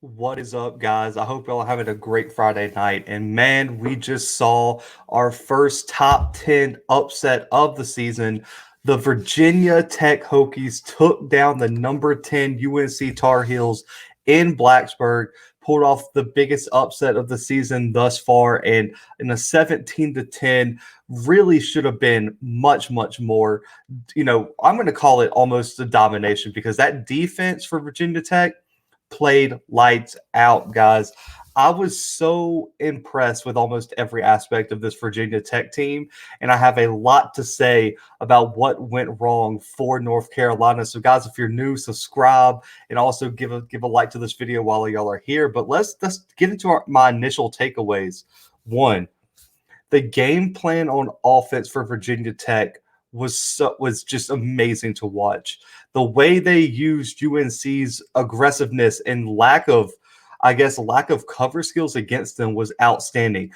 What is up, guys? I hope y'all are having a great Friday night. And man, we just saw our first top 10 upset of the season. The Virginia Tech Hokies took down the number 10 UNC Tar Heels in Blacksburg, pulled off the biggest upset of the season thus far, and in a 17-10, really should have been much, much more. I'm going to call it almost a domination because that defense for Virginia Tech played lights out, guys. I was so impressed with almost every aspect of this Virginia Tech team, and I have a lot to say about what went wrong for North Carolina. So, guys, if you're new, subscribe and also give a like to this video while y'all are here. But let's get into my initial takeaways. One, the game plan on offense for Virginia Tech was just amazing to watch. The way they used UNC's aggressiveness and lack of cover skills against them was outstanding.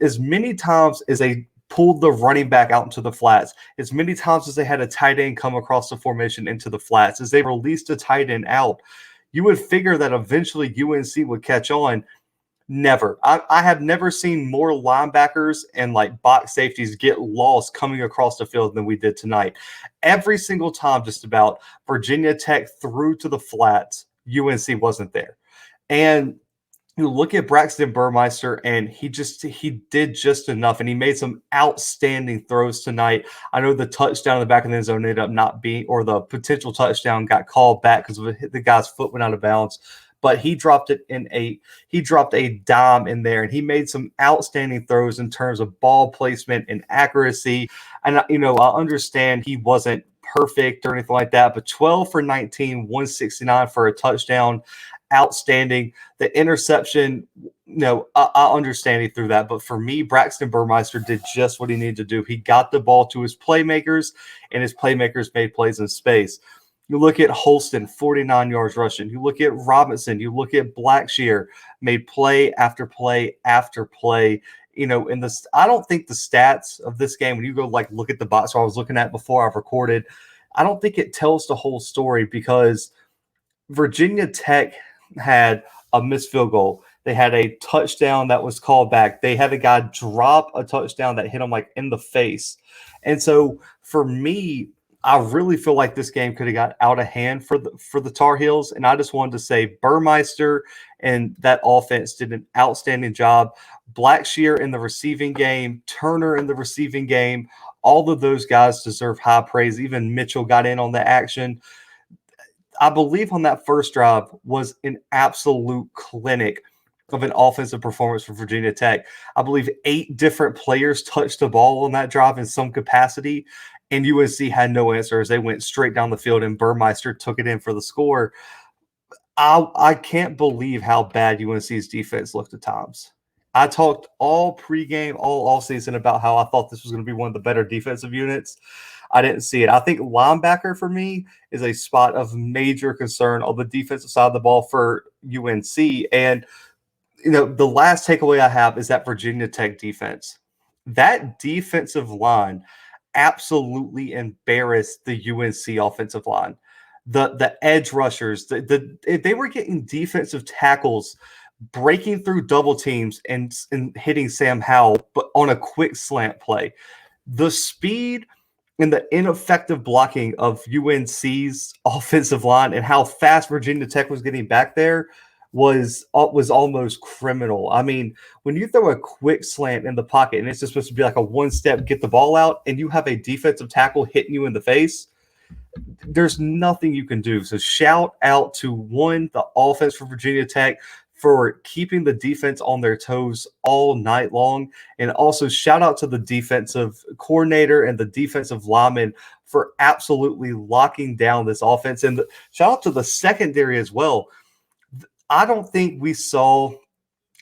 As many times as they pulled the running back out into the flats, as many times as they had a tight end come across the formation into the flats, as they released a tight end out, you would figure that eventually UNC would catch on. Never. I have never seen more linebackers and like box safeties get lost coming across the field than we did tonight. Every single time, just about, Virginia Tech threw to the flats, UNC wasn't there. And you look at Braxton Burmeister, and he did just enough, and he made some outstanding throws tonight. I know the touchdown in the back of the end zone ended up not being, or the potential touchdown got called back because the guy's foot went out of bounds. But he dropped a dime in there, and he made some outstanding throws in terms of ball placement and accuracy. And I understand he wasn't perfect or anything like that, but 12 for 19, 169 for a touchdown, outstanding. The interception, I understand he threw that, but for me, Braxton Burmeister did just what he needed to do. He got the ball to his playmakers, and his playmakers made plays in space. You look at Holston, 49 yards rushing. You look at Robinson. You look at Blackshear, made play after play after play. I don't think the stats of this game, when you go look at the box score I was looking at before I've recorded, I don't think it tells the whole story because Virginia Tech had a missed field goal. They had a touchdown that was called back. They had a guy drop a touchdown that hit him in the face. And so for me, I really feel like this game could have got out of hand for the Tar Heels, and I just wanted to say Burmeister and that offense did an outstanding job. Blackshear in the receiving game, Turner in the receiving game, all of those guys deserve high praise. Even Mitchell got in on the action. I believe on that first drive was an absolute clinic of an offensive performance for Virginia Tech. I believe 8 different players touched the ball on that drive in some capacity, and UNC had no answer as they went straight down the field, and Burmeister took it in for the score. I can't believe how bad UNC's defense looked at times. I talked all pregame, all offseason about how I thought this was going to be one of the better defensive units. I didn't see it. I think linebacker for me is a spot of major concern on the defensive side of the ball for UNC. And, the last takeaway I have is that Virginia Tech defense. That defensive line absolutely embarrassed the UNC offensive line. The edge rushers, they were getting defensive tackles breaking through double teams and hitting Sam Howell, but on a quick slant play. The speed and the ineffective blocking of UNC's offensive line and how fast Virginia Tech was getting back there was almost criminal. I mean, when you throw a quick slant in the pocket and it's just supposed to be like a one-step get the ball out, and you have a defensive tackle hitting you in the face, there's nothing you can do. So shout out to the offense for Virginia Tech for keeping the defense on their toes all night long. And also shout out to the defensive coordinator and the defensive lineman for absolutely locking down this offense. And shout out to the secondary as well. I don't think we saw,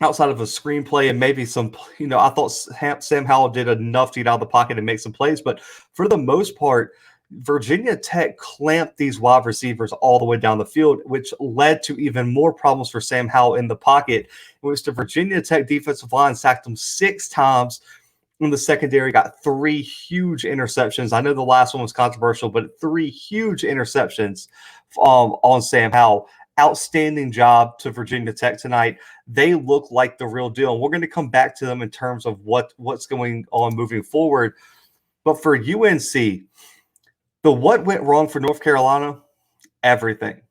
outside of a screenplay and maybe some, I thought Sam Howell did enough to get out of the pocket and make some plays. But for the most part, Virginia Tech clamped these wide receivers all the way down the field, which led to even more problems for Sam Howell in the pocket, in which the Virginia Tech defensive line sacked him 6 times. In the secondary, got 3 huge interceptions. I know the last one was controversial, but 3 huge interceptions on Sam Howell. outstanding job to Virginia Tech tonight. They look like the real deal. And we're going to come back to them in terms of what's going on moving forward. But for UNC, what went wrong for North Carolina? Everything.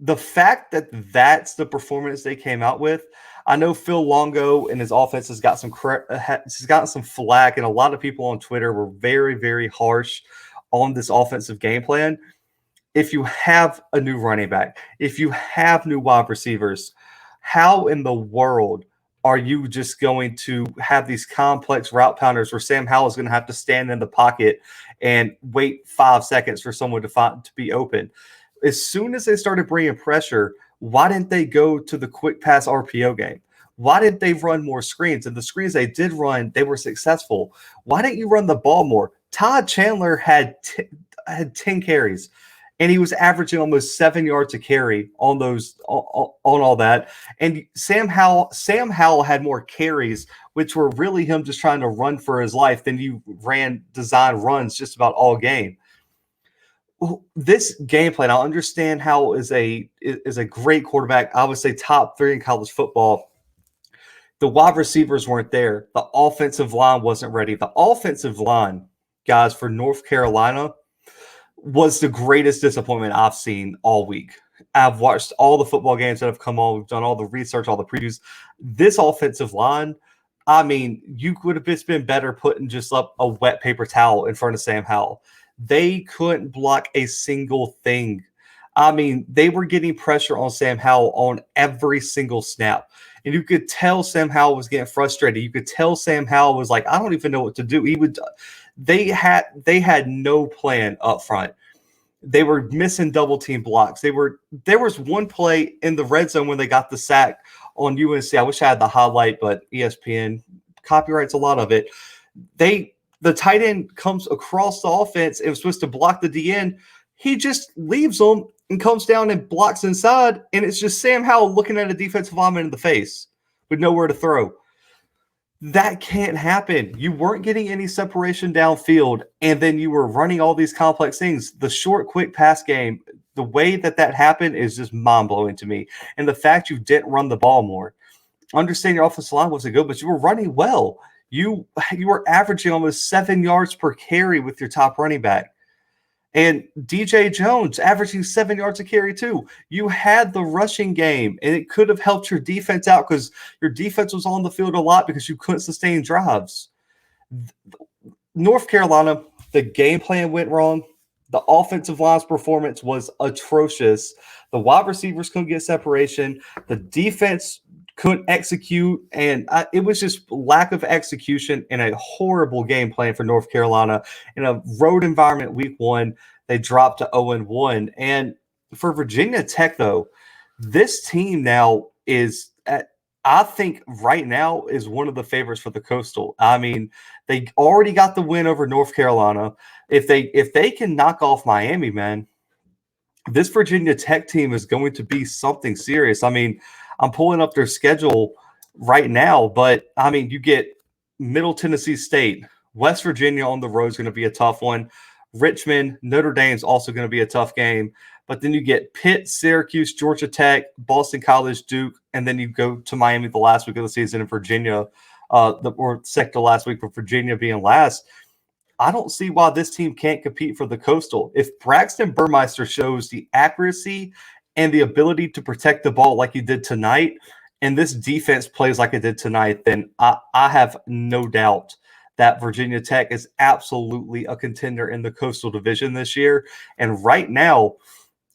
The fact that that's the performance they came out with, I know Phil Longo and his offense has got has gotten some flack, and a lot of people on Twitter were very, very harsh on this offensive game plan. If you have a new running back, if you have new wide receivers, how in the world are you just going to have these complex route pounders where Sam Howell is going to have to stand in the pocket and wait 5 seconds for someone to be open? As soon as they started bringing pressure, why didn't they go to the quick pass RPO game? Why didn't they run more screens? And the screens they did run, they were successful. Why didn't you run the ball more? Todd Chandler had 10 carries, and he was averaging almost 7 yards a carry on all that. And Sam Howell had more carries, which were really him just trying to run for his life, than you ran design runs just about all game. This game plan, I understand Howell is a great quarterback. I would say top 3 in college football. The wide receivers weren't there. The offensive line wasn't ready. The offensive line, guys, for North Carolina was the greatest disappointment I've seen all week. I've watched all the football games that have come on. We've done all the research, all the previews. This offensive line, I mean, you could have just been better putting just up a wet paper towel in front of Sam Howell. They couldn't block a single thing. I mean, they were getting pressure on Sam Howell on every single snap. And you could tell Sam Howell was getting frustrated. You could tell Sam Howell was like, I don't even know what to do. They had no plan up front. They were missing double team blocks. There was one play in the red zone when they got the sack on UNC. I wish I had the highlight, but ESPN copyrights a lot of it. The tight end comes across the offense and was supposed to block the DN. He just leaves them and comes down and blocks inside, and it's just Sam Howell looking at a defensive lineman in the face with nowhere to throw. That can't happen. You weren't getting any separation downfield, and then you were running all these complex things. The short, quick pass game, the way that happened is just mind-blowing to me. And the fact you didn't run the ball more. Understand your offensive line wasn't good, but you were running well. You were averaging almost 7 yards per carry with your top running back. And DJ Jones averaging 7 yards a carry too. You had the rushing game, and it could have helped your defense out because your defense was on the field a lot because you couldn't sustain drives. North Carolina, the game plan went wrong. The offensive line's performance was atrocious. The wide receivers couldn't get separation. The defense couldn't execute, and it was just lack of execution and a horrible game plan for North Carolina. In a road environment week 1, they dropped to 0-1. And for Virginia Tech, though, this team now is, I think right now, is one of the favorites for the Coastal. I mean, they already got the win over North Carolina. If they can knock off Miami, man, this Virginia Tech team is going to be something serious. I mean, I'm pulling up their schedule right now, but I mean, you get Middle Tennessee State, West Virginia on the road is going to be a tough one. Richmond, Notre Dame is also going to be a tough game. But then you get Pitt, Syracuse, Georgia Tech, Boston College, Duke, and then you go to Miami the last week of the season, and Virginia, or second to last week, for Virginia being last. I don't see why this team can't compete for the Coastal. If Braxton Burmeister shows the accuracy and the ability to protect the ball like he did tonight, and this defense plays like it did tonight, then I have no doubt that Virginia Tech is absolutely a contender in the Coastal Division this year. And right now,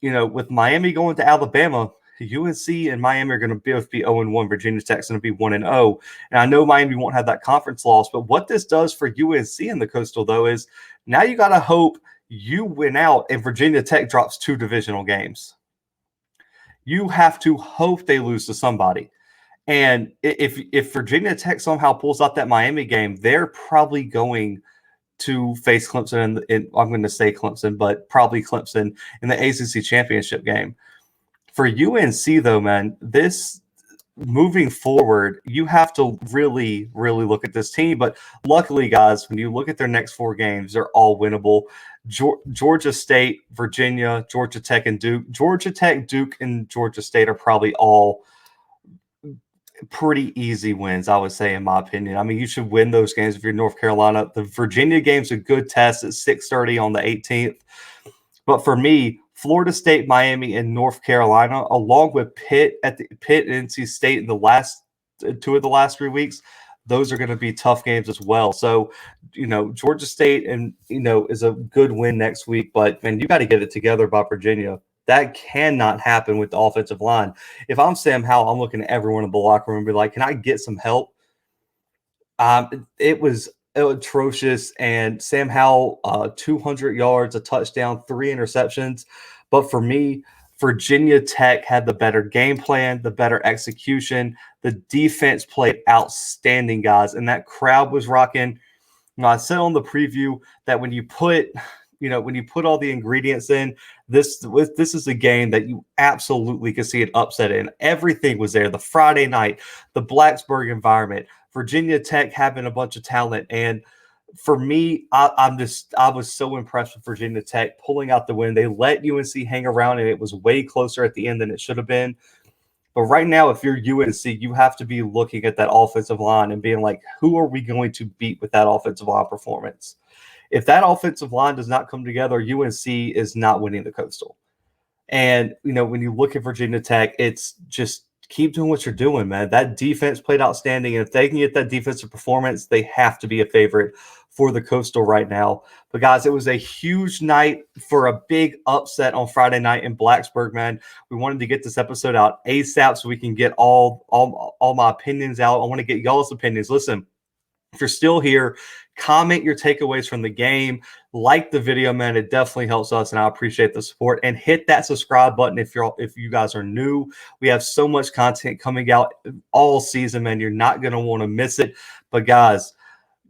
with Miami going to Alabama, UNC and Miami are going to both be 0-1. Virginia Tech's going to be 1-0. And I know Miami won't have that conference loss, but what this does for UNC in the Coastal, though, is now you got to hope you win out and Virginia Tech drops 2 divisional games. You have to hope they lose to somebody. And if Virginia Tech somehow pulls out that Miami game, they're probably going to face Clemson I'm going to say Clemson, but probably Clemson in the ACC championship game. For UNC, though, man, this moving forward, you have to really, really look at this team. But luckily, guys, when you look at their next 4 games, they're all winnable. Georgia State, Virginia, Georgia Tech, and Duke. Georgia Tech, Duke, and Georgia State are probably all pretty easy wins, I would say, in my opinion. I mean, you should win those games if you're North Carolina. The Virginia game's a good test at 6:30 on the 18th. But for me, Florida State, Miami, and North Carolina, along with Pitt and NC State in the last 2 of the last 3 weeks, those are going to be tough games as well. So, Georgia State is a good win next week, but man, you got to get it together by Virginia. That cannot happen with the offensive line. If I'm Sam Howell, I'm looking at everyone in the locker room and be like, can I get some help? It was atrocious. And Sam Howell, 200 yards, a touchdown, 3 interceptions. But for me, Virginia Tech had the better game plan, the better execution. The defense played outstanding, guys, and that crowd was rocking. I said on the preview that when you put all the ingredients in, this is a game that you absolutely could see an upset in. Everything was there. The Friday night, the Blacksburg environment, Virginia Tech having a bunch of talent. And for me, I was so impressed with Virginia Tech pulling out the win. They let UNC hang around, and it was way closer at the end than it should have been. But right now, if you're UNC, you have to be looking at that offensive line and being like, who are we going to beat with that offensive line performance? If that offensive line does not come together, UNC is not winning the Coastal. And, when you look at Virginia Tech, it's just keep doing what you're doing, man. That defense played outstanding. And if they can get that defensive performance, they have to be a favorite for the Coastal right now. But, guys, it was a huge night for a big upset on Friday night in Blacksburg, man. We wanted to get this episode out ASAP so we can get all my opinions out. I want to get y'all's opinions. Listen, if you're still here, comment your takeaways from the game. Like the video, man. It definitely helps us, and I appreciate the support. And hit that subscribe button if you guys are new. We have so much content coming out all season, man. You're not going to want to miss it. But, guys,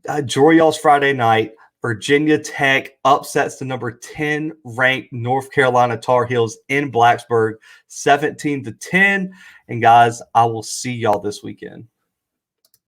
enjoy y'all's Friday night. Virginia Tech upsets the number 10 ranked North Carolina Tar Heels in Blacksburg, 17-10. And, guys, I will see y'all this weekend.